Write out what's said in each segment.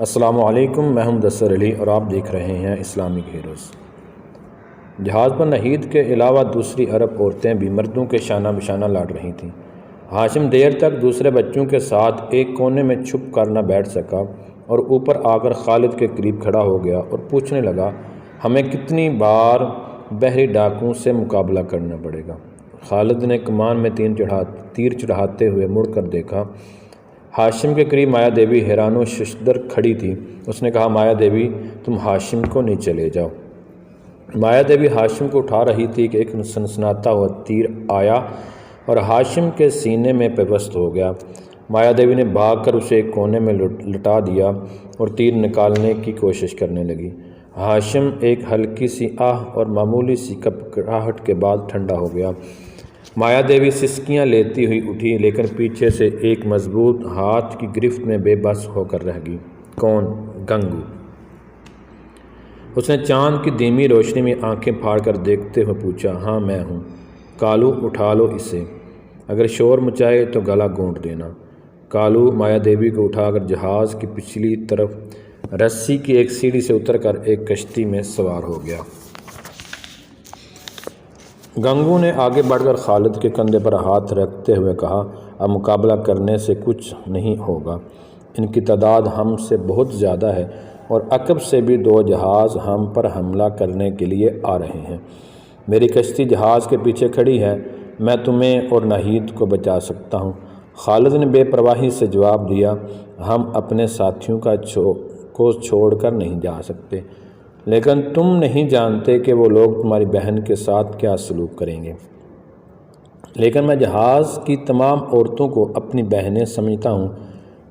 السلام علیکم، میں ہوں مدثر علی اور آپ دیکھ رہے ہیں اسلامک ہیروز۔ جہاز پر ناہید کے علاوہ دوسری عرب عورتیں بھی مردوں کے شانہ بشانہ لاڑ رہی تھیں۔ ہاشم دیر تک دوسرے بچوں کے ساتھ ایک کونے میں چھپ کر نہ بیٹھ سکا اور اوپر آ کر خالد کے قریب کھڑا ہو گیا اور پوچھنے لگا، ہمیں کتنی بار بحری ڈاکوں سے مقابلہ کرنا پڑے گا؟ خالد نے کمان میں تیر چڑھاتے ہوئے مڑ کر دیکھا۔ ہاشم کے قریب مایا دیوی حیران و ششدر کھڑی تھی۔ اس نے کہا، مایا دیوی، تم ہاشم کو نیچے لے جاؤ۔ مایا دیوی ہاشم کو اٹھا رہی تھی کہ ایک سنسناتا ہوا تیر آیا اور ہاشم کے سینے میں پیوست ہو گیا۔ مایا دیوی نے بھاگ کر اسے ایک کونے میں لٹا دیا اور تیر نکالنے کی کوشش کرنے لگی۔ ہاشم ایک ہلکی سی آہ اور معمولی سی کپکپاہٹ کے بعد ٹھنڈا ہو گیا۔ مایا دیوی سسکیاں لیتی ہوئی اٹھی، لیکن پیچھے سے ایک مضبوط ہاتھ کی گرفت میں بے بس ہو کر رہ گئی۔ کون؟ گنگو۔ اس نے چاند کی دھیمی روشنی میں آنکھیں پھاڑ کر دیکھتے ہوئے پوچھا، ہاں میں ہوں۔ کالو، اٹھا لو اسے، اگر شور مچائے تو گلا گھونٹ دینا۔ کالو مایا دیوی کو اٹھا کر جہاز کی پچھلی طرف رسی کی ایک سیڑھی سے اتر کر ایک کشتی میں سوار ہو گیا۔ گنگو نے آگے بڑھ کر خالد کے کندھے پر ہاتھ رکھتے ہوئے کہا، اب مقابلہ کرنے سے کچھ نہیں ہوگا۔ ان کی تعداد ہم سے بہت زیادہ ہے اور عقب سے بھی 2 جہاز ہم پر حملہ کرنے کے لیے آ رہے ہیں۔ میری کشتی جہاز کے پیچھے کھڑی ہے، میں تمہیں اور ناہید کو بچا سکتا ہوں۔ خالد نے بے پرواہی سے جواب دیا، ہم اپنے ساتھیوں کو چھوڑ کر نہیں جا سکتے، لیکن تم نہیں جانتے کہ وہ لوگ تمہاری بہن کے ساتھ کیا سلوک کریں گے۔ لیکن میں جہاز کی تمام عورتوں کو اپنی بہنیں سمجھتا ہوں۔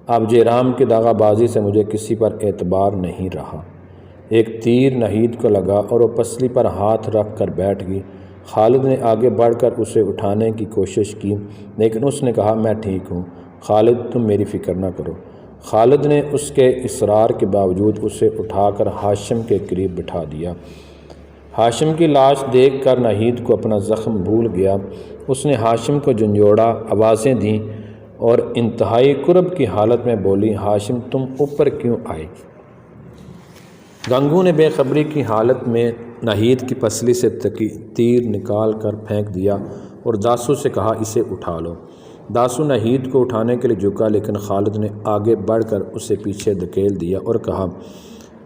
اب جیرام کی داغا بازی سے مجھے کسی پر اعتبار نہیں رہا۔ ایک تیر ناہید کو لگا اور وہ پسلی پر ہاتھ رکھ کر بیٹھ گئی۔ خالد نے آگے بڑھ کر اسے اٹھانے کی کوشش کی، لیکن اس نے کہا، میں ٹھیک ہوں خالد، تم میری فکر نہ کرو۔ خالد نے اس کے اصرار کے باوجود اسے اٹھا کر ہاشم کے قریب بٹھا دیا۔ ہاشم کی لاش دیکھ کر ناہید کو اپنا زخم بھول گیا۔ اس نے ہاشم کو جھنجھوڑا، آوازیں دیں اور انتہائی کرب کی حالت میں بولی، ہاشم تم اوپر کیوں آئے؟ گنگو نے بے خبری کی حالت میں ناہید کی پسلی سے تیر نکال کر پھینک دیا اور داسو سے کہا، اسے اٹھا لو۔ داسو ناہید کو اٹھانے کے لیے جھکا، لیکن خالد نے آگے بڑھ کر اسے پیچھے دھکیل دیا اور کہا،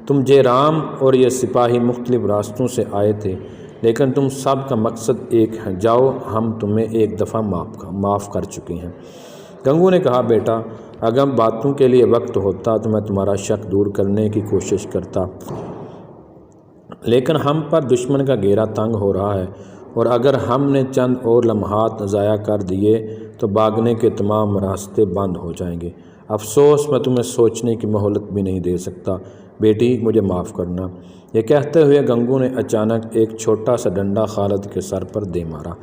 تم جیرام اور یہ سپاہی مختلف راستوں سے آئے تھے، لیکن تم سب کا مقصد ایک ہے، جاؤ، ہم تمہیں ایک دفعہ معاف کر چکے ہیں۔ گنگو نے کہا، بیٹا، اگر باتوں کے لیے وقت ہوتا تو میں تمہارا شک دور کرنے کی کوشش کرتا، لیکن ہم پر دشمن کا گھیرا تنگ ہو رہا ہے اور اگر ہم نے چند اور لمحات ضائع کر دیے تو بھاگنے کے تمام راستے بند ہو جائیں گے۔ افسوس، میں تمہیں سوچنے کی مہلت بھی نہیں دے سکتا۔ بیٹی، مجھے معاف کرنا۔ یہ کہتے ہوئے گنگو نے اچانک ایک چھوٹا سا ڈنڈا خالد کے سر پر دے مارا۔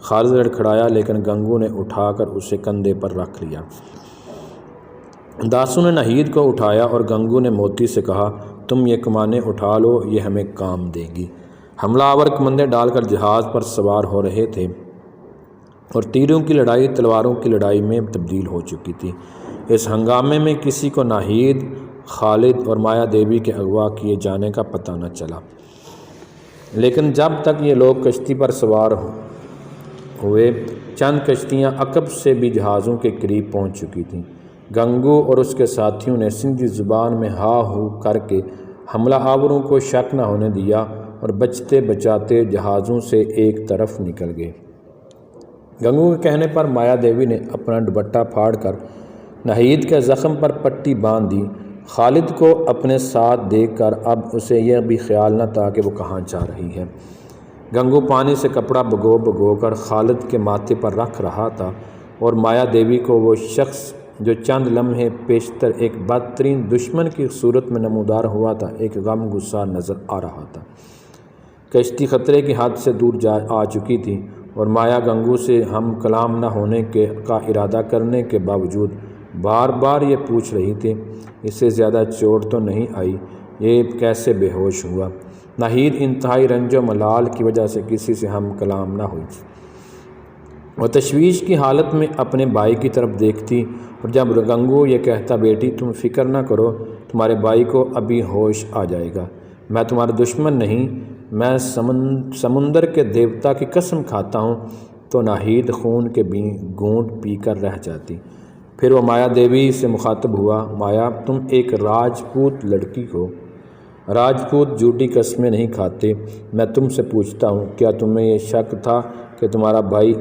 خالد لڑکھڑایا، لیکن گنگو نے اٹھا کر اسے کندھے پر رکھ لیا۔ داسو نے ناہید کو اٹھایا اور گنگو نے موتی سے کہا، تم یہ کمانیں اٹھا لو، یہ ہمیں کام دے گی۔ حملہ آور کمندیں ڈال کر جہاز پر سوار ہو رہے تھے اور تیروں کی لڑائی تلواروں کی لڑائی میں تبدیل ہو چکی تھی۔ اس ہنگامے میں کسی کو ناہید، خالد اور مایا دیوی کے اغوا کیے جانے کا پتہ نہ چلا، لیکن جب تک یہ لوگ کشتی پر سوار ہوئے، چند کشتیاں عقب سے بھی جہازوں کے قریب پہنچ چکی تھیں۔ گنگو اور اس کے ساتھیوں نے سندھی زبان میں ہا ہو کر کے حملہ آوروں کو شک نہ ہونے دیا اور بچتے بچاتے جہازوں سے ایک طرف نکل گئے۔ گنگو کے کہنے پر مایا دیوی نے اپنا دوپٹہ پھاڑ کر ناہید کے زخم پر پٹی باندھ دی۔ خالد کو اپنے ساتھ دیکھ کر اب اسے یہ بھی خیال نہ تھا کہ وہ کہاں جا رہی ہے۔ گنگو پانی سے کپڑا بھگو کر خالد کے ماتھے پر رکھ رہا تھا اور مایا دیوی کو وہ شخص جو چند لمحے پیشتر ایک بدترین دشمن کی صورت میں نمودار ہوا تھا، ایک غم گسار نظر آ رہا تھا۔ کشتی خطرے کی حد سے دور آ چکی تھی اور مایا گنگو سے ہم کلام نہ ہونے کا ارادہ کرنے کے باوجود بار بار یہ پوچھ رہی تھی، اسے زیادہ چوٹ تو نہیں آئی؟ یہ کیسے بے ہوش ہوا؟ ناہید انتہائی رنج و ملال کی وجہ سے کسی سے ہم کلام نہ ہوئی۔ وہ تشویش کی حالت میں اپنے بھائی کی طرف دیکھتی اور جب گنگو یہ کہتا، بیٹی تم فکر نہ کرو، تمہارے بھائی کو ابھی ہوش آ جائے گا۔ میں تمہارا دشمن نہیں، میں سمندر کے دیوتا کی قسم کھاتا ہوں۔ تو ناہید خون کے گھونٹ پی کر رہ جاتی۔ پھر وہ مایا دیوی سے مخاطب ہوا، مایا تم ایک راجپوت لڑکی ہو، راجپوت جھوٹی قسمیں نہیں کھاتے۔ میں تم سے پوچھتا ہوں، کیا تمہیں یہ شک تھا کہ تمہارا بھائی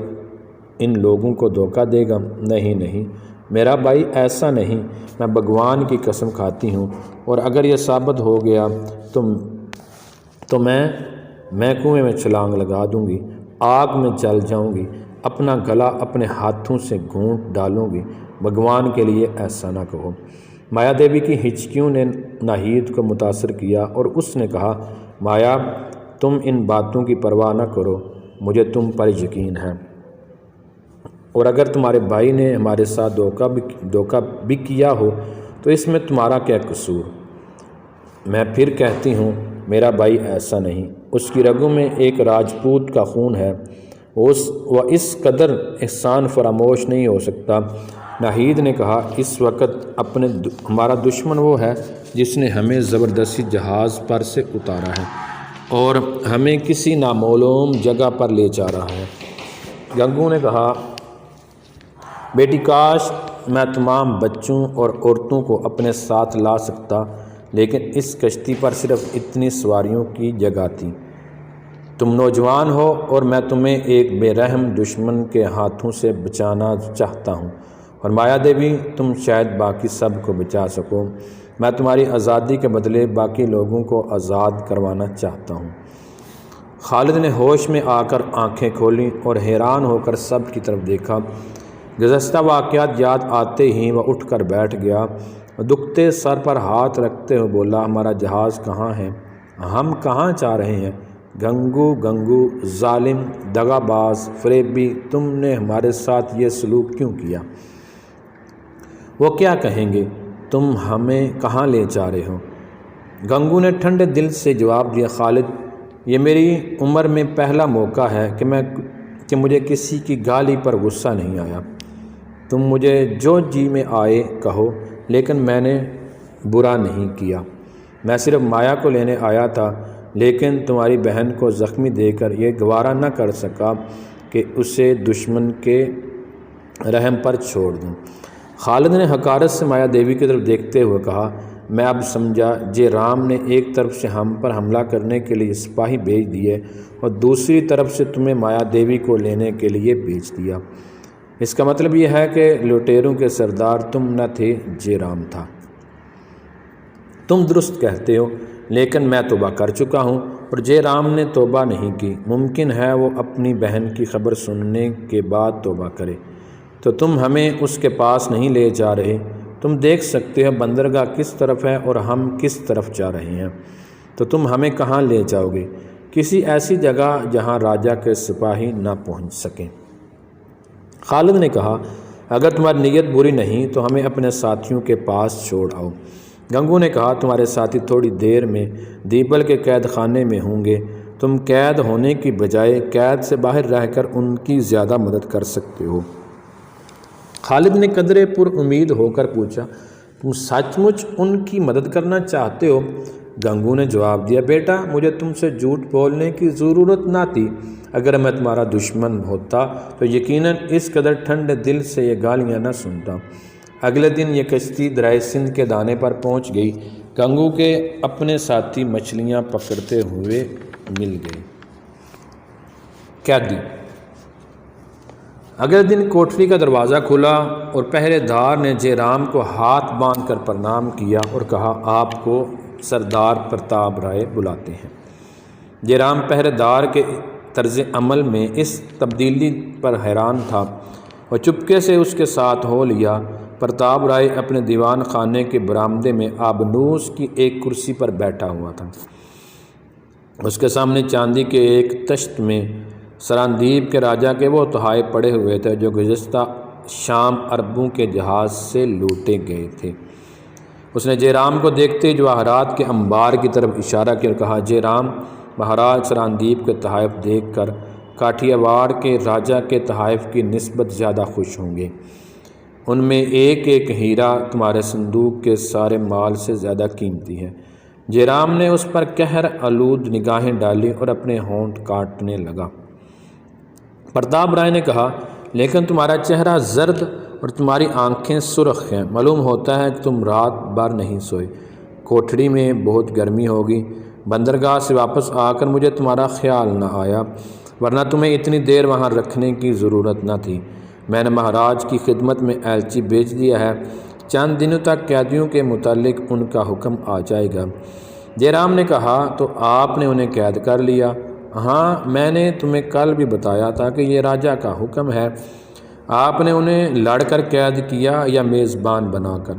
ان لوگوں کو دھوکہ دے گا؟ نہیں، میرا بھائی ایسا نہیں، میں بھگوان کی قسم کھاتی ہوں، اور اگر یہ ثابت ہو گیا تو میں کنویں میں چھلانگ لگا دوں گی، آگ میں جل جاؤں گی، اپنا گلا اپنے ہاتھوں سے گھونٹ ڈالوں گی۔ بھگوان کے لیے ایسا نہ کہو۔ مایا دیوی کی ہچکیوں نے ناہید کو متاثر کیا اور اس نے کہا، مایا تم ان باتوں کی پرواہ نہ کرو، مجھے تم پر یقین ہے، اور اگر تمہارے بھائی نے ہمارے ساتھ دھوکہ بھی کیا ہو تو اس میں تمہارا کیا قصور؟ میں پھر کہتی ہوں، میرا بھائی ایسا نہیں، اس کی رگوں میں ایک راجپوت کا خون ہے، وہ اس قدر احسان فراموش نہیں ہو سکتا۔ ناہید نے کہا، اس وقت ہمارا دشمن وہ ہے جس نے ہمیں زبردستی جہاز پر سے اتارا ہے اور ہمیں کسی نامعلوم جگہ پر لے جا رہا ہے۔ گنگو نے کہا، بیٹی کاش میں تمام بچوں اور عورتوں کو اپنے ساتھ لا سکتا، لیکن اس کشتی پر صرف اتنی سواریوں کی جگہ تھی۔ تم نوجوان ہو اور میں تمہیں ایک بے رحم دشمن کے ہاتھوں سے بچانا چاہتا ہوں، اور مایا دیوی تم شاید باقی سب کو بچا سکو۔ میں تمہاری آزادی کے بدلے باقی لوگوں کو آزاد کروانا چاہتا ہوں۔ خالد نے ہوش میں آ کر آنکھیں کھولیں اور حیران ہو کر سب کی طرف دیکھا۔ گزشتہ واقعات یاد آتے ہی وہ اٹھ کر بیٹھ گیا، دکھتے سر پر ہاتھ رکھتے ہوئے بولا، ہمارا جہاز کہاں ہے؟ ہم کہاں جا رہے ہیں؟ گنگو ظالم، دغا باز، فریبی، تم نے ہمارے ساتھ یہ سلوک کیوں کیا؟ وہ کیا کہیں گے؟ تم ہمیں کہاں لے جا رہے ہو؟ گنگو نے ٹھنڈے دل سے جواب دیا، خالد، یہ میری عمر میں پہلا موقع ہے کہ مجھے کسی کی گالی پر غصہ نہیں آیا۔ تم مجھے جو جی میں آئے کہو، لیکن میں نے برا نہیں کیا۔ میں صرف مایا کو لینے آیا تھا، لیکن تمہاری بہن کو زخمی دے کر یہ گوارا نہ کر سکا کہ اسے دشمن کے رحم پر چھوڑ دوں۔ خالد نے حقارت سے مایا دیوی کی طرف دیکھتے ہوئے کہا، میں اب سمجھا، جے رام نے ایک طرف سے ہم پر حملہ کرنے کے لیے سپاہی بھیج دیے اور دوسری طرف سے تمہیں مایا دیوی کو لینے کے لیے بھیج دیا۔ اس کا مطلب یہ ہے کہ لٹیروں کے سردار تم نہ تھے، جے رام تھا۔ تم درست کہتے ہو، لیکن میں توبہ کر چکا ہوں اور جے رام نے توبہ نہیں کی۔ ممکن ہے وہ اپنی بہن کی خبر سننے کے بعد توبہ کرے، تو تم ہمیں اس کے پاس نہیں لے جا رہے۔ تم دیکھ سکتے ہو بندرگاہ کس طرف ہے اور ہم کس طرف جا رہے ہیں، تو تم ہمیں کہاں لے جاؤ گے؟ کسی ایسی جگہ جہاں راجا کے سپاہی نہ پہنچ سکیں۔ خالد نے کہا، اگر تمہاری نیت بری نہیں تو ہمیں اپنے ساتھیوں کے پاس چھوڑ آؤ۔ گنگو نے کہا، تمہارے ساتھی تھوڑی دیر میں دیپل کے قید خانے میں ہوں گے، تم قید ہونے کی بجائے قید سے باہر رہ کر ان کی زیادہ مدد کر سکتے ہو۔ خالد نے قدرے پر امید ہو کر پوچھا، تم سچ مچ ان کی مدد کرنا چاہتے ہو؟ گنگو نے جواب دیا، بیٹا مجھے تم سے جھوٹ بولنے کی ضرورت نہ تھی۔ اگر میں تمہارا دشمن ہوتا تو یقیناً اس قدر ٹھنڈے دل سے یہ گالیاں نہ سنتا۔ اگلے دن یہ کشتی درائے سندھ کے دانے پر پہنچ گئی۔ گنگو کے اپنے ساتھی مچھلیاں پکڑتے ہوئے مل گئے۔ قیدی۔ اگلے دن کوٹری کا دروازہ کھلا اور پہرے دار نے جے رام کو ہاتھ باندھ کر پرنام کیا اور کہا، آپ کو سردار پرتاپ رائے بلاتے ہیں۔ جے رام پہرے دار کے طرز عمل میں اس تبدیلی پر حیران تھا۔ وہ چپکے سے اس کے ساتھ ہو لیا۔ پرتاپ رائے اپنے دیوان خانے کے برآمدے میں آبنوس کی ایک کرسی پر بیٹھا ہوا تھا۔ اس کے سامنے چاندی کے ایک تشت میں سراندیپ کے راجا کے وہ تحائف پڑے ہوئے تھے جو گزشتہ شام عربوں کے جہاز سے لوٹے گئے تھے۔ اس نے جے رام کو دیکھتے جواہرات کے انبار کی طرف اشارہ کیا اور کہا، جے رام مہاراج سراندیپ کے تحائف دیکھ کر کاٹھیا واڑ کے راجا کے تحائف کی نسبت زیادہ خوش ہوں گے۔ ان میں ایک ایک ہیرا تمہارے صندوق کے سارے مال سے زیادہ قیمتی ہے۔ جیرام نے اس پر قہر آلود نگاہیں ڈالی اور اپنے ہونٹ کاٹنے لگا۔ پرتاپ رائے نے کہا، لیکن تمہارا چہرہ زرد اور تمہاری آنکھیں سرخ ہیں، معلوم ہوتا ہے کہ تم رات بھر نہیں سوئے۔ کوٹھڑی میں بہت گرمی ہوگی۔ بندرگاہ سے واپس آ کر مجھے تمہارا خیال نہ آیا، ورنہ تمہیں اتنی دیر وہاں رکھنے کی ضرورت نہ تھی۔ میں نے مہاراج کی خدمت میں ایلچی بھیج دیا ہے، چند دنوں تک قیدیوں کے متعلق ان کا حکم آ جائے گا۔ جیرام نے کہا، تو آپ نے انہیں قید کر لیا؟ ہاں، میں نے تمہیں کل بھی بتایا تھا کہ یہ راجا کا حکم ہے۔ آپ نے انہیں لڑ کر قید کیا یا میزبان بنا کر؟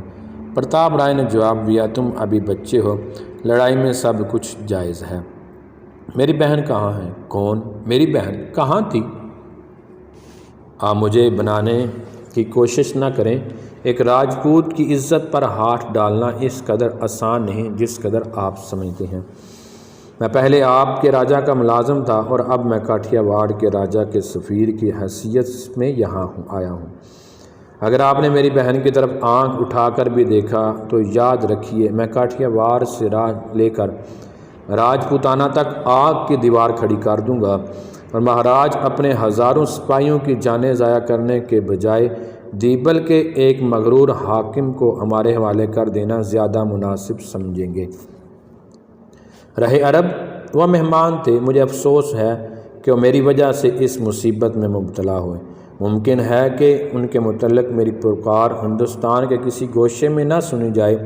پرتاپ رائے نے جواب دیا، تم ابھی بچے ہو، لڑائی میں سب کچھ جائز ہے۔ میری بہن کہاں ہے؟ کون؟ میری بہن کہاں تھی؟ آپ مجھے بنانے کی کوشش نہ کریں۔ ایک راجپوت کی عزت پر ہاتھ ڈالنا اس قدر آسان نہیں جس قدر آپ سمجھتے ہیں۔ میں پہلے آپ کے راجا کا ملازم تھا اور اب میں کاٹھیا واڑ کے راجا کے سفیر کی حیثیت میں یہاں آیا ہوں۔ اگر آپ نے میری بہن کی طرف آنکھ اٹھا کر بھی دیکھا تو یاد رکھیے میں کاٹھیا واڑ سے راہ لے کر راجپوتانہ تک آگ کی دیوار کھڑی کر دوں گا، اور مہاراج اپنے ہزاروں سپاہیوں کی جانیں ضائع کرنے کے بجائے دیبل کے ایک مغرور حاکم کو ہمارے حوالے کر دینا زیادہ مناسب سمجھیں گے۔ رہے عرب، وہ مہمان تھے، مجھے افسوس ہے کہ وہ میری وجہ سے اس مصیبت میں مبتلا ہوئے۔ ممکن ہے کہ ان کے متعلق میری پکار ہندوستان کے کسی گوشے میں نہ سنی جائے،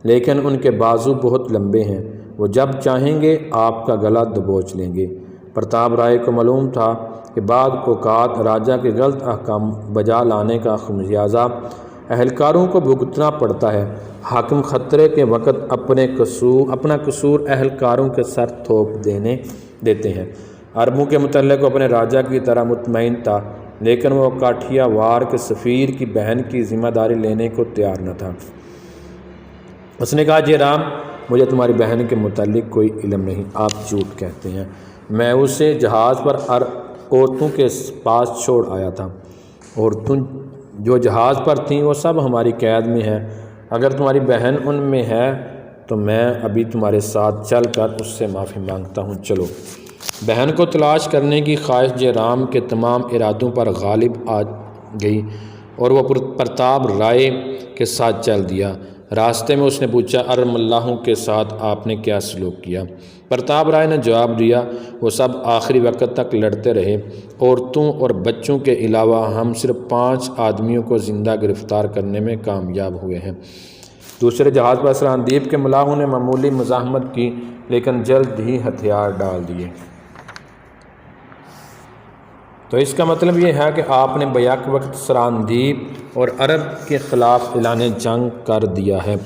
لیکن ان کے بازو بہت لمبے ہیں، وہ جب چاہیں گے آپ کا گلا دبوچ لیں گے۔ پرتاپ رائے کو معلوم تھا کہ بعض اوقات راجا کے غلط احکام بجا لانے کا خمیازہ اہلکاروں کو بھگتنا پڑتا ہے۔ حاکم خطرے کے وقت اپنا قصور اہلکاروں کے سر تھوپ دیتے ہیں۔ عربوں کے متعلق وہ اپنے راجا کی طرح مطمئن تھا، لیکن وہ کاٹھیا واڑ کے سفیر کی بہن کی ذمہ داری لینے کو تیار نہ تھا۔ اس نے کہا، جیرام، مجھے تمہاری بہن کے متعلق کوئی علم نہیں، آپ جھوٹ کہتے ہیں۔ میں اسے جہاز پر عورتوں کے پاس چھوڑ آیا تھا۔ عورتوں جو جہاز پر تھیں وہ سب ہماری قید میں ہیں۔ اگر تمہاری بہن ان میں ہے تو میں ابھی تمہارے ساتھ چل کر اس سے معافی مانگتا ہوں، چلو۔ بہن کو تلاش کرنے کی خواہش جیرام کے تمام ارادوں پر غالب آ گئی اور وہ پرتاپ رائے کے ساتھ چل دیا۔ راستے میں اس نے پوچھا، ارم ملاحوں کے ساتھ آپ نے کیا سلوک کیا؟ پرتاپ رائے نے جواب دیا، وہ سب آخری وقت تک لڑتے رہے۔ عورتوں اور بچوں کے علاوہ ہم صرف 5 آدمیوں کو زندہ گرفتار کرنے میں کامیاب ہوئے ہیں۔ دوسرے جہاز پر سراندیپ کے ملاحوں نے معمولی مزاحمت کی، لیکن جلد ہی ہتھیار ڈال دیے۔ تو اس کا مطلب یہ ہے کہ آپ نے بیک وقت سراندیپ اور عرب کے خلاف اعلان جنگ کر دیا ہے۔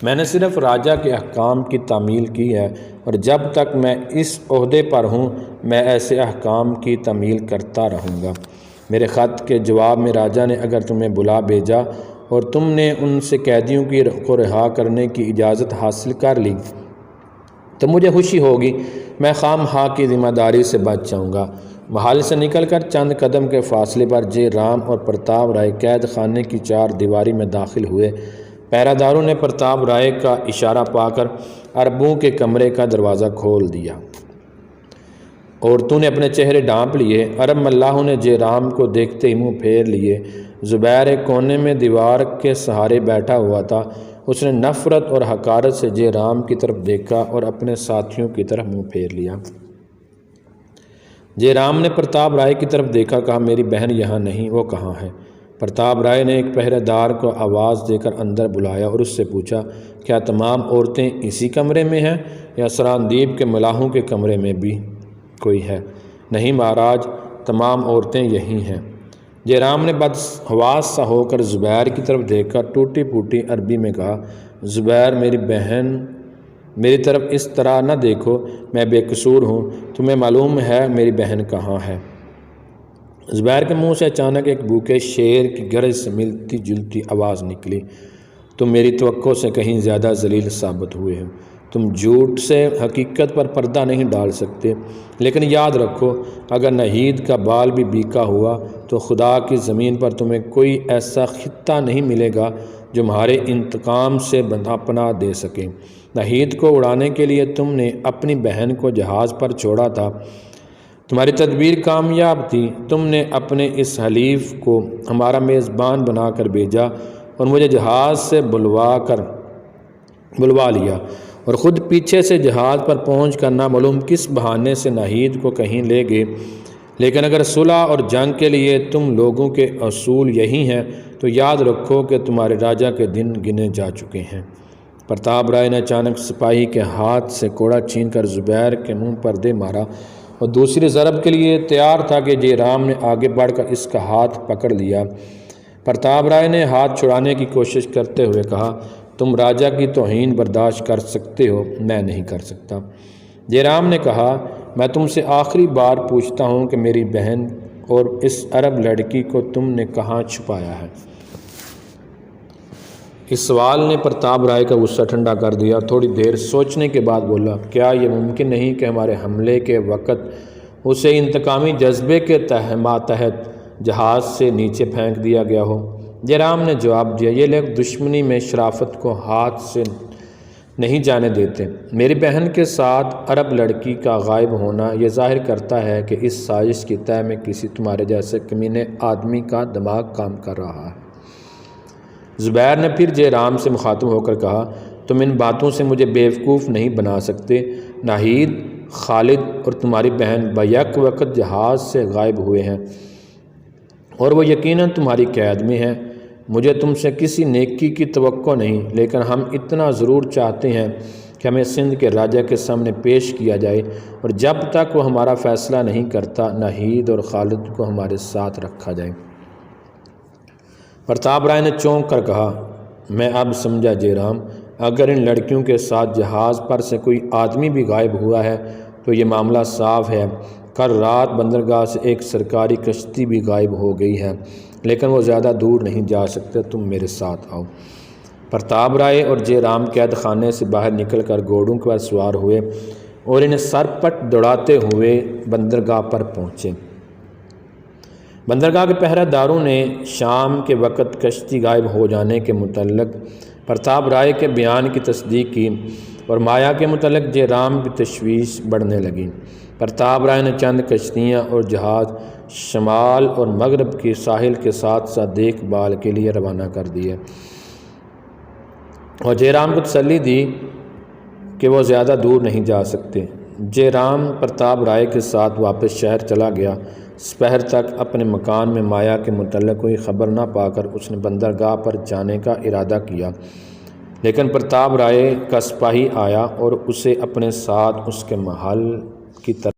میں نے صرف راجا کے احکام کی تعمیل کی ہے، اور جب تک میں اس عہدے پر ہوں میں ایسے احکام کی تعمیل کرتا رہوں گا۔ میرے خط کے جواب میں راجا نے اگر تمہیں بلا بھیجا اور تم نے ان سے قیدیوں کو رہا کرنے کی اجازت حاصل کر لی تو مجھے خوشی ہوگی، میں خام خواہ کی ذمہ داری سے بچ جاؤں گا۔ محل سے نکل کر چند قدم کے فاصلے پر جے رام اور پرتاپ رائے قید خانے کی 4 دیواری میں داخل ہوئے۔ پہرہ داروں نے پرتاپ رائے کا اشارہ پا کر عربوں کے کمرے کا دروازہ کھول دیا۔ عورتوں نے اپنے چہرے ڈھانپ لیے۔ عرب ملاحوں نے جے رام کو دیکھتے ہی منہ پھیر لیے۔ زبیر ایک کونے میں دیوار کے سہارے بیٹھا ہوا تھا۔ اس نے نفرت اور حقارت سے جے رام کی طرف دیکھا اور اپنے ساتھیوں کی طرف منہ پھیر لیا۔ جے رام نے پرتاپ رائے کی طرف دیکھا، کہا، میری بہن یہاں نہیں، وہ کہاں ہے؟ پرتاپ رائے نے ایک پہرے دار کو آواز دے کر اندر بلایا اور اس سے پوچھا، کیا تمام عورتیں اسی کمرے میں ہیں یا سراندیپ کے ملاحوں کے کمرے میں بھی کوئی ہے؟ نہیں مہاراج، تمام عورتیں یہی ہیں۔ جے رام نے بدحواس سا ہو کر زبیر کی طرف دیکھ کر ٹوٹی پھوٹی عربی میں کہا، زبیر میری بہن، میری طرف اس طرح نہ دیکھو، میں بے قصور ہوں، تمہیں معلوم ہے میری بہن کہاں ہے؟ زبیر کے منہ سے اچانک ایک بھوکے شیر کی گرج سے ملتی جلتی آواز نکلی، تم میری توقع سے کہیں زیادہ ذلیل ثابت ہوئے ہو۔ تم جھوٹ سے حقیقت پر پردہ نہیں ڈال سکتے، لیکن یاد رکھو اگر نہید کا بال بھی بیکا ہوا تو خدا کی زمین پر تمہیں کوئی ایسا خطہ نہیں ملے گا جو تمہارے انتقام سے پناہ دے سکے۔ نہید کو اڑانے کے لیے تم نے اپنی بہن کو جہاز پر چھوڑا تھا، تمہاری تدبیر کامیاب تھی، تم نے اپنے اس حلیف کو ہمارا میزبان بنا کر بھیجا اور مجھے جہاز سے بلوا لیا اور خود پیچھے سے جہاز پر پہنچ کر نامعلوم کس بہانے سے نہید کو کہیں لے گئے۔ لیکن اگر صلح اور جنگ کے لیے تم لوگوں کے اصول یہی ہیں تو یاد رکھو کہ تمہارے راجا کے دن گنے جا چکے ہیں۔ پرتاپ رائے نے اچانک سپاہی کے ہاتھ سے کوڑا چھین کر زبیر کے منہ پر دے مارا اور دوسری ضرب کے لیے تیار تھا کہ جے رام نے آگے بڑھ کر اس کا ہاتھ پکڑ لیا۔ پرتاپ رائے نے ہاتھ چھڑانے کی کوشش کرتے ہوئے کہا، تم راجا کی توہین برداشت کر سکتے ہو، میں نہیں کر سکتا۔ جے رام نے کہا، میں تم سے آخری بار پوچھتا ہوں کہ میری بہن اور اس عرب لڑکی کو تم نے کہاں چھپایا ہے؟ اس سوال نے پرتاپ رائے کا غصہ ٹھنڈا کر دیا اور تھوڑی دیر سوچنے کے بعد بولا، کیا یہ ممکن نہیں کہ ہمارے حملے کے وقت اسے انتقامی جذبے کے تحت جہاز سے نیچے پھینک دیا گیا ہو؟ جے رام نے جواب دیا، یہ لوگ دشمنی میں شرافت کو ہاتھ سے نہیں جانے دیتے۔ میری بہن کے ساتھ عرب لڑکی کا غائب ہونا یہ ظاہر کرتا ہے کہ اس سازش کی تہ میں کسی تمہارے جیسے کمینے آدمی کا دماغ کام کر رہا ہے۔ زبیر نے پھر جے رام سے مخاطب ہو کر کہا، تم ان باتوں سے مجھے بیوقوف نہیں بنا سکتے۔ ناہید، خالد اور تمہاری بہن بیک وقت جہاز سے غائب ہوئے ہیں اور وہ یقیناً تمہاری قید میں ہیں۔ مجھے تم سے کسی نیکی کی توقع نہیں، لیکن ہم اتنا ضرور چاہتے ہیں کہ ہمیں سندھ کے راجا کے سامنے پیش کیا جائے اور جب تک وہ ہمارا فیصلہ نہیں کرتا ناہید اور خالد کو ہمارے ساتھ رکھا جائے۔ پرتاپ رائے نے چونک کر کہا، میں اب سمجھا جے رام، اگر ان لڑکیوں کے ساتھ جہاز پر سے کوئی آدمی بھی غائب ہوا ہے تو یہ معاملہ صاف ہے۔ کل رات بندرگاہ سے ایک سرکاری کشتی بھی غائب ہو گئی ہے، لیکن وہ زیادہ دور نہیں جا سکتے، تم میرے ساتھ آؤ۔ پرتاپ رائے اور جے رام قید خانے سے باہر نکل کر گھوڑوں پر سوار ہوئے اور انہیں سرپٹ دوڑاتے ہوئے بندرگاہ پر پہنچے۔ بندرگاہ کے پہرہ داروں نے شام کے وقت کشتی غائب ہو جانے کے متعلق پرتاپ رائے کے بیان کی تصدیق کی اور مایا کے متعلق جے رام کی تشویش بڑھنے لگی۔ پرتاپ رائے نے چند کشتیاں اور جہاز شمال اور مغرب کی ساحل کے ساتھ ساتھ دیکھ بھال کے لیے روانہ کر دیے اور جے رام کو تسلی دی کہ وہ زیادہ دور نہیں جا سکتے۔ جے رام پرتاپ رائے کے ساتھ واپس شہر چلا گیا۔ سپہر تک اپنے مکان میں مایا کے متعلق کوئی خبر نہ پا کر اس نے بندرگاہ پر جانے کا ارادہ کیا، لیکن پرتاپ رائے کا سپاہی آیا اور اسے اپنے ساتھ اس کے محل کی طرف